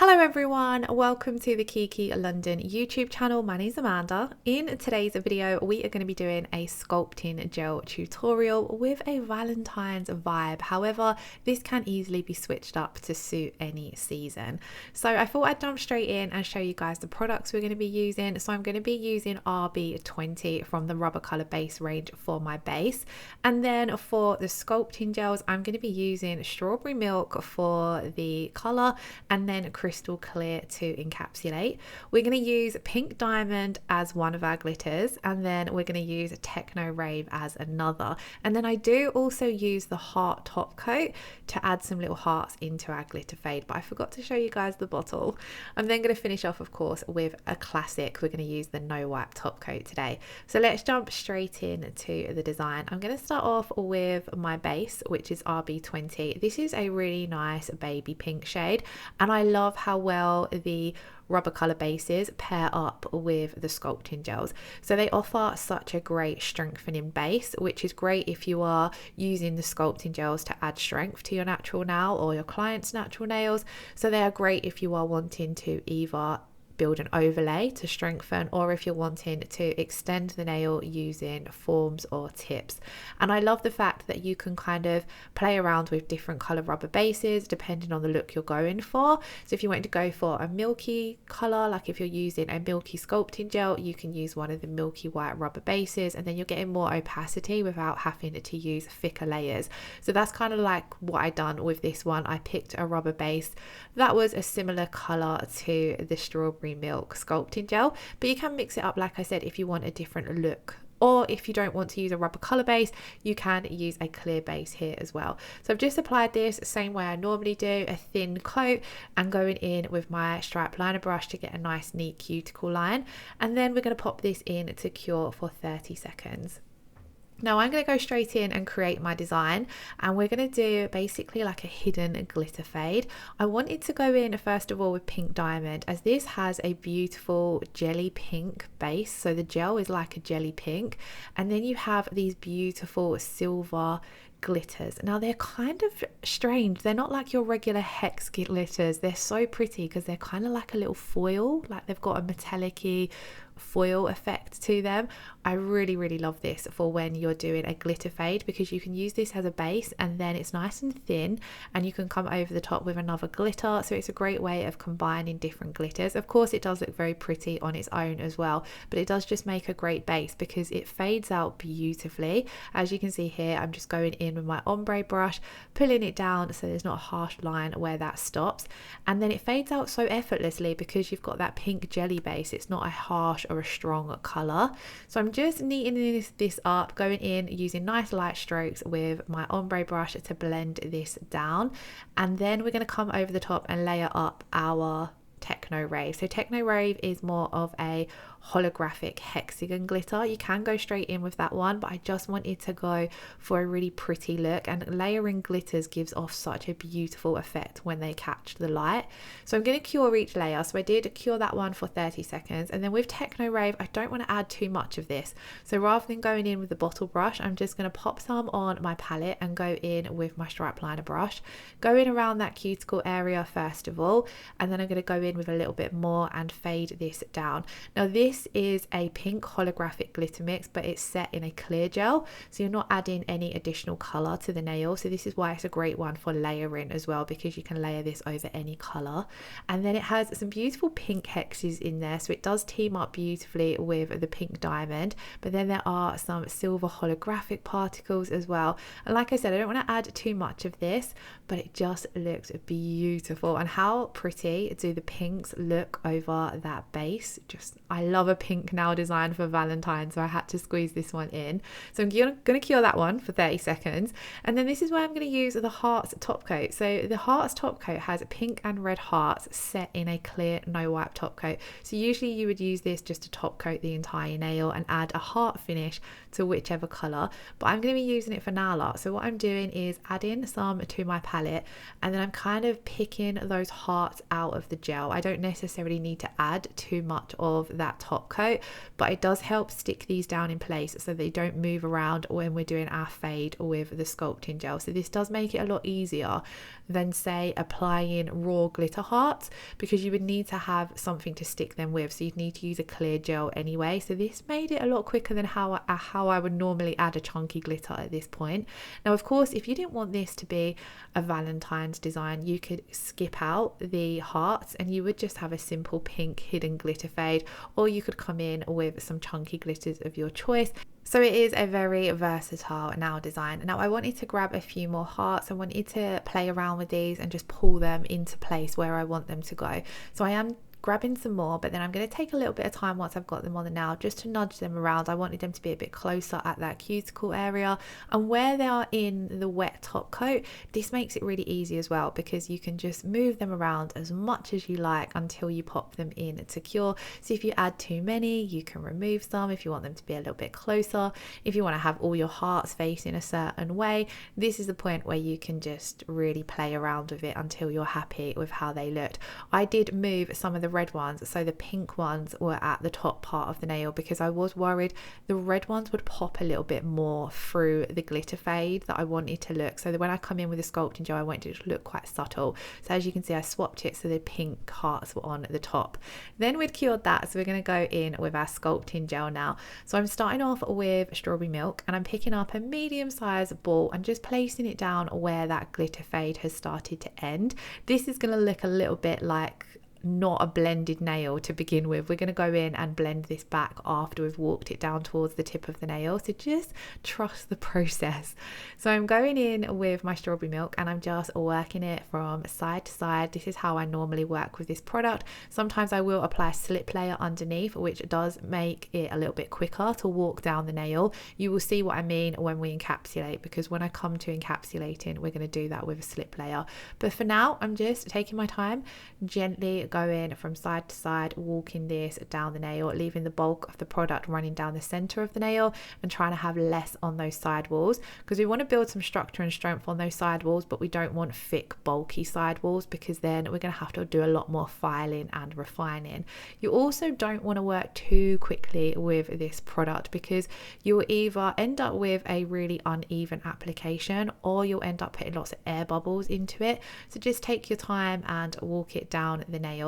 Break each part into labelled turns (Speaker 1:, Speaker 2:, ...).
Speaker 1: Hello everyone, welcome to the Kiki London YouTube channel. My name is Amanda. In today's video, we are going to be doing a sculpting gel tutorial with a Valentine's vibe. However, this can easily be switched up to suit any season. So I thought I'd jump straight in and show you guys the products we're going to be using. So I'm going to be using RB20 from the rubber color base range for my base. And then for the sculpting gels, I'm going to be using strawberry milk for the color and then crystal clear to encapsulate. We're going to use pink diamond as one of our glitters, and then we're going to use techno rave as another. And then I do also use the heart top coat to add some little hearts into our glitter fade, but I forgot to show you guys the bottle. I'm then going to finish off, of course, with a classic. We're going to use the no wipe top coat today. So let's jump straight into the design. I'm going to start off with my base, which is RB20. This is a really nice baby pink shade, and I love how well the rubber color bases pair up with the sculpting gels. So they offer such a great strengthening base, which is great if you are using the sculpting gels to add strength to your natural nail or your client's natural nails. So they are great if you are wanting to either build an overlay to strengthen, or if you're wanting to extend the nail using forms or tips. And I love the fact that you can kind of play around with different color rubber bases depending on the look you're going for. So if you want to go for a milky color, like if you're using a milky sculpting gel, you can use one of the milky white rubber bases, and then you're getting more opacity without having to use thicker layers. So that's kind of like what I done with this one. I picked a rubber base that was a similar color to the strawberry milk sculpting gel, but you can mix it up, like I said, if you want a different look. Or if you don't want to use a rubber color base, you can use a clear base here as well. So I've just applied this same way I normally do, a thin coat, and going in with my stripe liner brush to get a nice neat cuticle line. And then we're going to pop this in to cure for 30 seconds. Now I'm going to go straight in and create my design, and we're going to do basically like a hidden glitter fade. I wanted to go in first of all with pink diamond, as this has a beautiful jelly pink base. So the gel is like a jelly pink, and then you have these beautiful silver glitters. Now they're kind of strange. They're not like your regular hex glitters. They're so pretty because they're kind of like a little foil, like they've got a metallic-y foil effect to them. I really love this for when you're doing a glitter fade, because you can use this as a base and then it's nice and thin, and you can come over the top with another glitter. So it's a great way of combining different glitters. Of course it does look very pretty on its own as well, but it does just make a great base because it fades out beautifully. As you can see here, I'm just going in with my ombre brush, pulling it down so there's not a harsh line where that stops, and then it fades out so effortlessly because you've got that pink jelly base. It's not a harsh or a strong color. So I'm just neatening this up, going in using nice light strokes with my ombre brush to blend this down, and then we're going to come over the top and layer up our techno rave. So techno rave is more of a holographic hexagon glitter. You can go straight in with that one, but I just wanted to go for a really pretty look, and layering glitters gives off such a beautiful effect when they catch the light. So I'm going to cure each layer. So I did cure that one for 30 seconds, and then with techno rave I don't want to add too much of this. So rather than going in with the bottle brush, I'm just going to pop some on my palette and go in with my stripe liner brush, go in around that cuticle area first of all, and then I'm going to go in with a little bit more and fade this down. Now this is a pink holographic glitter mix, but it's set in a clear gel, so you're not adding any additional color to the nail. So this is why it's a great one for layering as well, because you can layer this over any color. And then it has some beautiful pink hexes in there, so it does team up beautifully with the pink diamond, but then there are some silver holographic particles as well. And like I said, I don't want to add too much of this, but it just looks beautiful. And how pretty do the pinks look over that base? Just, I love a pink nail design for Valentine's, so I had to squeeze this one in. So I'm going to cure that one for 30 seconds, and then this is where I'm going to use the hearts top coat. So the hearts top coat has pink and red hearts set in a clear no wipe top coat. So usually you would use this just to top coat the entire nail and add a heart finish to whichever color, but I'm going to be using it for nail art. So what I'm doing is adding some to my palette, and then I'm kind of picking those hearts out of the gel. I don't don't necessarily need to add too much of that top coat, but it does help stick these down in place so they don't move around when we're doing our fade with the sculpting gel. So this does make it a lot easier than, say, applying raw glitter hearts, because you would need to have something to stick them with, so you'd need to use a clear gel anyway. So this made it a lot quicker than how I would normally add a chunky glitter at this point. Now, of course, if you didn't want this to be a Valentine's design, you could skip out the hearts and you would just have a simple pink hidden glitter fade, or you could come in with some chunky glitters of your choice. So it is a very versatile nail design. Now I wanted to grab a few more hearts. I wanted to play around with these and just pull them into place where I want them to go. So I am grabbing some more, but then I'm going to take a little bit of time once I've got them on the nail just to nudge them around. I wanted them to be a bit closer at that cuticle area, and where they are in the wet top coat, this makes it really easy as well, because you can just move them around as much as you like until you pop them in to cure. So if you add too many, you can remove some if you want them to be a little bit closer. If you want to have all your hearts facing a certain way, this is the point where you can just really play around with it until you're happy with how they looked. I did move some of the red ones, so the pink ones were at the top part of the nail, because I was worried the red ones would pop a little bit more through the glitter fade that I wanted to look. So that when I come in with the sculpting gel, I wanted it to look quite subtle. So as you can see, I swapped it so the pink hearts were on the top. Then we'd cured that, so we're going to go in with our sculpting gel now. So I'm starting off with strawberry milk, and I'm picking up a medium-sized ball and just placing it down where that glitter fade has started to end. This is going to look a little bit like not a blended nail to begin with. We're going to go in and blend this back after we've walked it down towards the tip of the nail, so just trust the process. So I'm going in with my strawberry milk and I'm just working it from side to side. This is how I normally work with this product. Sometimes I will apply a slip layer underneath, which does make it a little bit quicker to walk down the nail. You will see what I mean when we encapsulate, because when I come to encapsulating, we're going to do that with a slip layer. But for now, I'm just taking my time, gently going from side to side, walking this down the nail, leaving the bulk of the product running down the center of the nail and trying to have less on those side walls, because we want to build some structure and strength on those side walls, but we don't want thick bulky side walls, because then we're going to have to do a lot more filing and refining. You also don't want to work too quickly with this product, because you'll either end up with a really uneven application or you'll end up putting lots of air bubbles into it. So just take your time and walk it down the nail.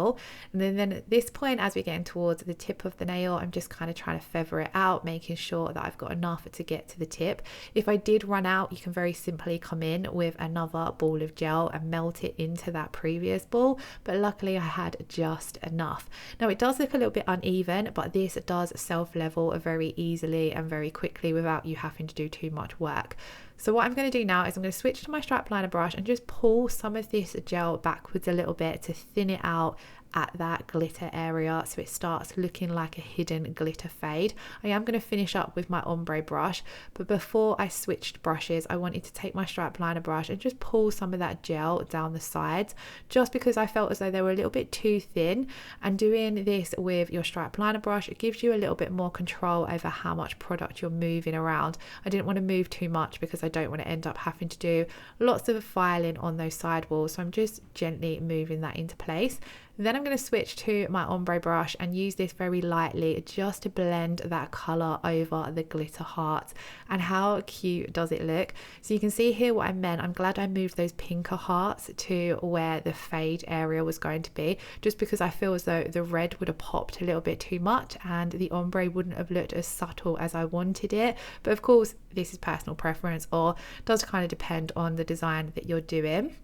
Speaker 1: And then at this point, as we're getting towards the tip of the nail, I'm just kind of trying to feather it out, making sure that I've got enough to get to the tip. If I did run out, you can very simply come in with another ball of gel and melt it into that previous ball, but luckily I had just enough. Now it does look a little bit uneven, but this does self-level very easily and very quickly without you having to do too much work. So what I'm going to do now is I'm going to switch to my strap liner brush and just pull some of this gel backwards a little bit to thin it out at that glitter area, so it starts looking like a hidden glitter fade. I am going to finish up with my ombre brush, but before I switched brushes, I wanted to take my strap liner brush and just pull some of that gel down the sides, just because I felt as though they were a little bit too thin. And doing this with your strap liner brush, it gives you a little bit more control over how much product you're moving around. I didn't want to move too much because I don't want to end up having to do lots of filing on those side walls, so I'm just gently moving that into place. Then I'm going to switch to my ombre brush and use this very lightly just to blend that colour over the glitter hearts. And how cute does it look? So you can see here what I meant. I'm glad I moved those pinker hearts to where the fade area was going to be, just because I feel as though the red would have popped a little bit too much and the ombre wouldn't have looked as subtle as I wanted it. But of course, this is personal preference, or does kind of depend on the design that you're doing.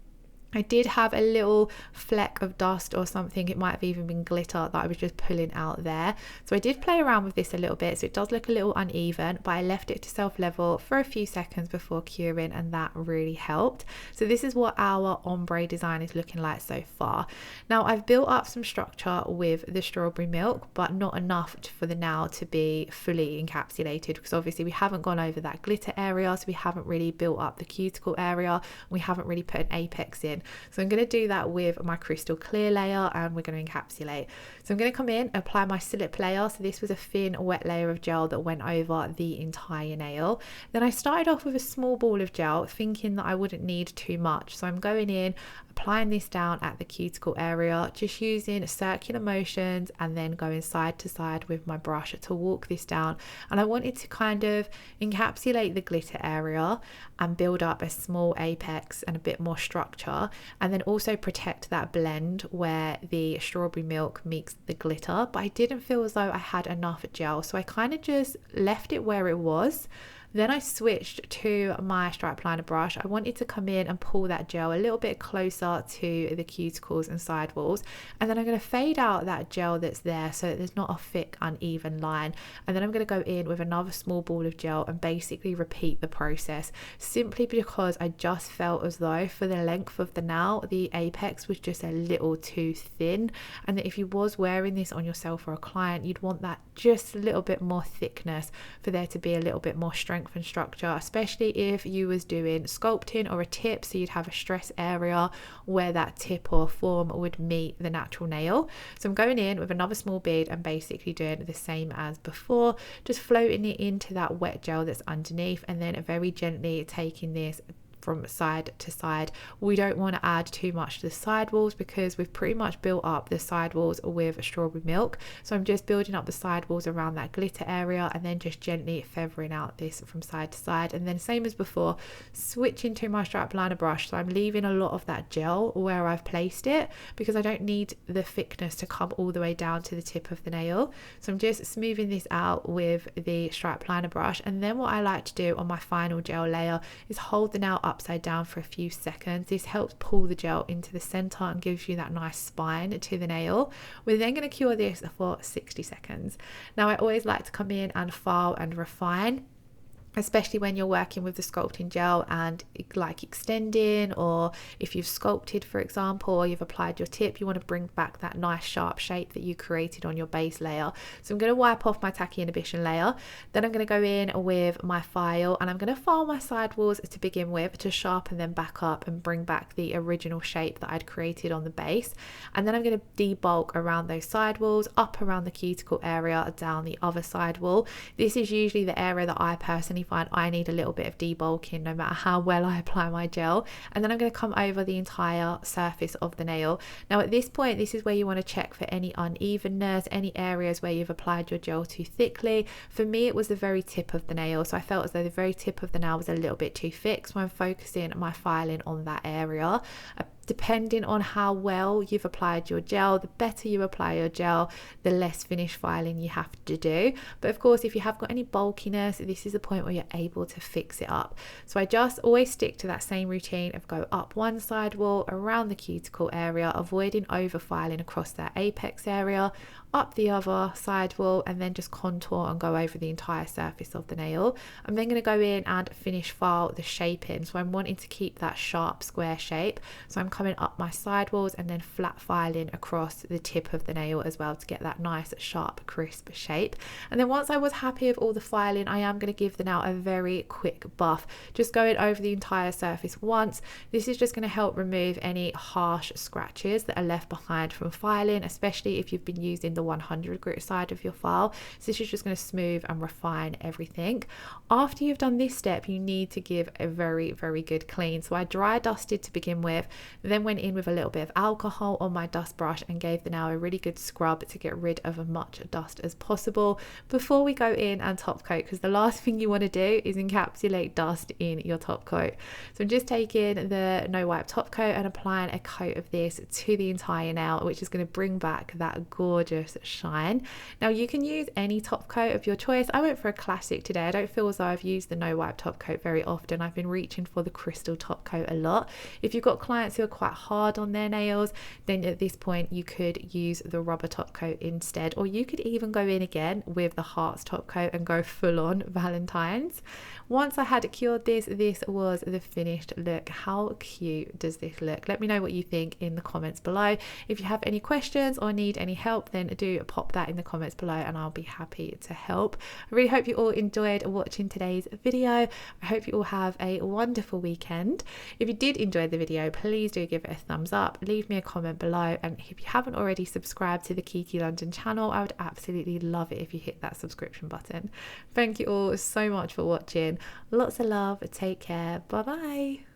Speaker 1: I did have a little fleck of dust or something, it might have even been glitter that I was just pulling out there. So I did play around with this a little bit, so it does look a little uneven, but I left it to self-level for a few seconds before curing, and that really helped. So this is what our ombre design is looking like so far. Now I've built up some structure with the strawberry milk, but not enough for the nail to be fully encapsulated, because obviously we haven't gone over that glitter area, so we haven't really built up the cuticle area, we haven't really put an apex in. So I'm going to do that with my crystal clear layer, and we're going to encapsulate. So I'm going to come in, apply my slip layer. So this was a thin wet layer of gel that went over the entire nail. Then I started off with a small ball of gel, thinking that I wouldn't need too much. So I'm going in, applying this down at the cuticle area, just using circular motions and then going side to side with my brush to walk this down. And I wanted to kind of encapsulate the glitter area and build up a small apex and a bit more structure, and then also protect that blend where the strawberry milk meets the glitter. But I didn't feel as though I had enough gel, so I kind of just left it where it was. Then I switched to my stripe liner brush. I wanted to come in and pull that gel a little bit closer to the cuticles and sidewalls, and then I'm going to fade out that gel that's there so that there's not a thick uneven line. And then I'm going to go in with another small ball of gel and basically repeat the process, simply because I just felt as though for the length of the nail the apex was just a little too thin, and that if you was wearing this on yourself or a client, you'd want that just a little bit more thickness for there to be a little bit more strength and structure, especially if you was doing sculpting or a tip, so you'd have a stress area where that tip or form would meet the natural nail. So I'm going in with another small bead and basically doing the same as before, just floating it into that wet gel that's underneath, and then very gently taking this from side to side. We don't want to add too much to the sidewalls because we've pretty much built up the sidewalls with strawberry milk. So I'm just building up the sidewalls around that glitter area and then just gently feathering out this from side to side. And then same as before, switching to my stripe liner brush. So I'm leaving a lot of that gel where I've placed it because I don't need the thickness to come all the way down to the tip of the nail. So I'm just smoothing this out with the stripe liner brush. And then what I like to do on my final gel layer is hold the nail upside down for a few seconds. This helps pull the gel into the center and gives you that nice spine to the nail. We're then going to cure this for 60 seconds. Now I always like to come in and file and refine, especially when you're working with the sculpting gel and like extending, or if you've sculpted, for example, or you've applied your tip, you want to bring back that nice sharp shape that you created on your base layer. So I'm going to wipe off my tacky inhibition layer, then I'm going to go in with my file and I'm going to file my sidewalls to begin with to sharpen them back up and bring back the original shape that I'd created on the base. And then I'm going to debulk around those sidewalls, up around the cuticle area, down the other sidewall. This is usually the area that I personally find I need a little bit of debulking no matter how well I apply my gel. And then I'm going to come over the entire surface of the nail. Now at this point, this is where you want to check for any unevenness, any areas where you've applied your gel too thickly. For me, it was the very tip of the nail, so I felt as though the very tip of the nail was a little bit too thick, so I'm focusing my filing on that area. Depending on how well you've applied your gel, the better you apply your gel, the less finish filing you have to do. But of course, if you have got any bulkiness, this is the point where you're able to fix it up. So I just always stick to that same routine of go up one sidewall, around the cuticle area, avoiding over filing across that apex area, up the other sidewall, and then just contour and go over the entire surface of the nail. I'm then going to go in and finish file the shape in. So I'm wanting to keep that sharp square shape. So I'm coming up my sidewalls and then flat filing across the tip of the nail as well to get that nice sharp crisp shape. And then once I was happy with all the filing, I am going to give the nail a very quick buff, just going over the entire surface once. This is just going to help remove any harsh scratches that are left behind from filing, especially if you've been using the 100 grit side of your file. So this is just going to smooth and refine everything. After you've done this step, you need to give a very good clean. So I dry dusted to begin with, then went in with a little bit of alcohol on my dust brush and gave the nail a really good scrub to get rid of as much dust as possible before we go in and top coat, because the last thing you want to do is encapsulate dust in your top coat. So I'm just taking the no wipe top coat and applying a coat of this to the entire nail, which is going to bring back that gorgeous shine. Now you can use any top coat of your choice. I went for a classic today. I don't feel as though I've used the no wipe top coat very often. I've been reaching for the crystal top coat a lot. If you've got clients who are quite hard on their nails, then at this point you could use the rubber top coat instead, or you could even go in again with the hearts top coat and go full on valentines. Once I had cured this was the finished look. How cute does this look? Let me know what you think in the comments below. If you have any questions or need any help, then do pop that in the comments below and I'll be happy to help. I really hope you all enjoyed watching today's video. I hope you all have a wonderful weekend. If you did enjoy the video, please do give it a thumbs up, leave me a comment below, and if you haven't already subscribed to the Kiki London channel, I would absolutely love it if you hit that subscription button. Thank you all so much for watching. Lots of love, take care, bye bye.